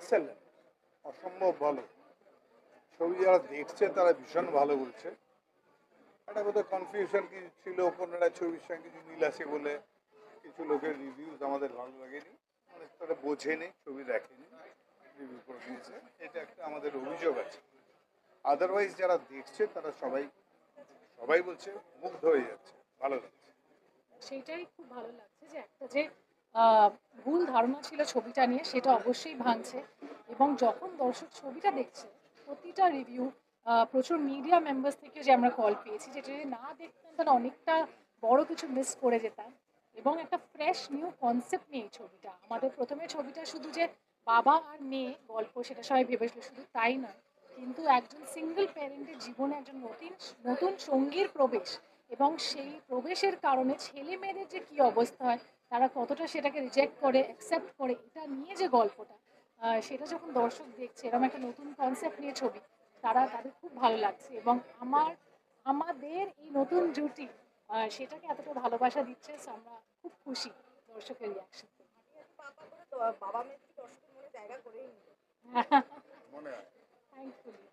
Excellent, অসম্ভব ভালো ছবি। যারা দেখছে তারা ভীষণ ভালো বলছে। একটা বোধহয় কনফিউশন কি ছিল, কোনটা ছবির সঙ্গে কিছু মিল আছে বলে কিছু লোকের রিভিউজ আমাদের ভালো লাগেনি, মানে তারা বোঝেনি, ছবি দেখেনি, রিভিউ করে দিয়েছে। এটা একটা আমাদের অভিযোগ আছে। আদারওয়াইজ যারা দেখছে তারা সবাই সবাই বলছে মুগ্ধ হয়ে যাচ্ছে, ভালো লাগছে। সেটাই খুব ভালো লাগছে যে একটা যে ভুল ধারণা ছিল ছবিটা নিয়ে সেটা অবশ্যই ভাঙছে। এবং যখন দর্শক ছবিটা দেখছে প্রতিটা রিভিউ, প্রচুর মিডিয়া মেম্বার্স থেকে যে আমরা কল পেয়েছি, যেটা যদি না দেখতাম তাহলে অনেকটা বড় কিছু মিস করে যেতাম। এবং একটা ফ্রেশ নিউ কনসেপ্ট নিয়ে এই ছবিটা, আমাদের প্রথমে ছবিটা শুধু যে বাবা আর মেয়ে গল্প সেটা সবাই ভেবেছিল, শুধু তাই নয়, কিন্তু একজন সিঙ্গেল প্যারেন্টের জীবনে একজন নতুন নতুন সঙ্গীর প্রবেশ, এবং সেই প্রবেশের কারণে ছেলে মেয়েদের যে কী অবস্থা হয়, তারা কতটা সেটাকে রিজেক্ট করে অ্যাকসেপ্ট করে, এটা নিয়ে যে গল্পটা, সেটা যখন দর্শক দেখছে এরকম একটা নতুন কনসেপ্ট নিয়ে ছবি, তাদের খুব ভালো লাগছে। এবং আমাদের এই নতুন জুটি সেটাকে এতটা ভালোবাসা দিচ্ছে। So আমরা খুব খুশি দর্শকের রিয়াকশন। বাবা মেয়ে কি দর্শকের মনে জায়গা করেই নিল। মনে হয়। থ্যাঙ্কফুলি।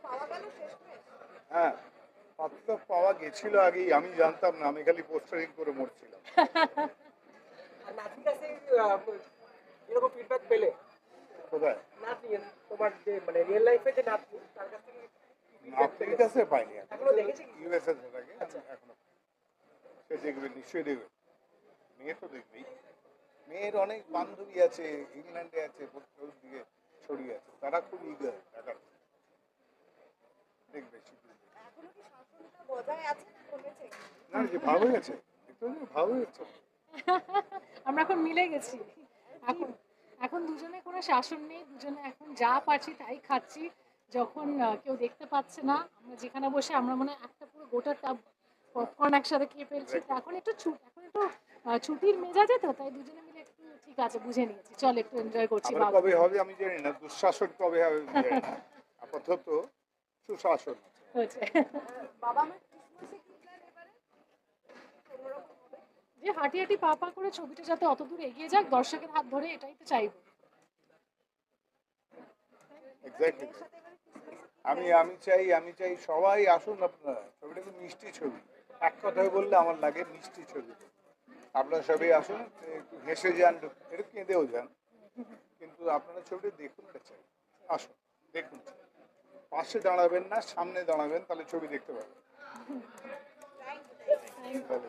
পাওয়া গেল শেষমেশ। হ্যাঁ, পাত্র পাওয়া গেছিল আগেই, আমি জানতাম না, আমি খালি পোস্টারিং করে মরছিলাম। আর নাতির কাছে এরকম ফিডব্যাক পেলে কোথায়? নাতি তোমার যে মানে রিয়েল লাইফে যে নাতি তার কাছ থেকে নাতির কাছে পাইনি, এখনো দেখেছি কি? ইউএসএ থাকে এখনো। সে দেখবে, নিশ্চয়ই দেখবে। মেয়ে তো দেখবেই। মেয়ের অনেক বান্ধবী আছে, ইংল্যান্ডে আছে, দিকে ছড়িয়ে আছে, তারা খুব ইগার দেখার। দেখবে এখনো কি শাসনটা বজায় আছে না কমেছে? না, যে ভাব হয়ে গেছে, একটু ভাব হয়ে গেছে। আমরা এখন মিলে গেছি। এখন এখন দুজনে কোনো শাসন নেই, দুজনে এখন যা পারছি তাই খাচ্ছি। যখন কেউ দেখতে পাচ্ছে না, আমরা যেখানে বসে আমরা মনে হয় একটা পুরো গোটা টাব পপকর্ন একসাথে খেয়ে ফেলছি। তো এখন একটু ছুটির মেজাজে, তো তাই দুজনে মিলে একটু ঠিক আছে বুঝে নিয়েছি, চল একটু এনজয় করছি। আবার কবে হবে আমি জানি না, দুঃশাসন কবে হবে আমি জানি না। আপাতত সুশাসন হয়েছে। বাবা মা ক্রিসমাসে কি প্ল্যান এবারে? অন্যরকম হবে? যে হাঁটি হাঁটি পা পা করে ছবিটা যাতে অত দূর এগিয়ে যাক দর্শকের হাত ধরে, এটাই তো চাইবো। এক্স্যাক্টলি। মেয়ের সাথে এবারে ক্রিসমাসে কি আমি চাই সবাই আসুন আপনারা। ছবিটা তো মিষ্টি ছবি, এক কথায় বললে আমার লাগে মিষ্টি ছবি। আপনারা সবাই আসুন, একটু হেসে যান, একটু কেঁদেও যান, কিন্তু আপনারা ছবিটা দেখুন, এটা চাই। আসুন, দেখুন, পাশে দাঁড়াবেন না, সামনে দাঁড়াবেন, তাহলে ছবি দেখতে পাবেন। Thank you. তাহলে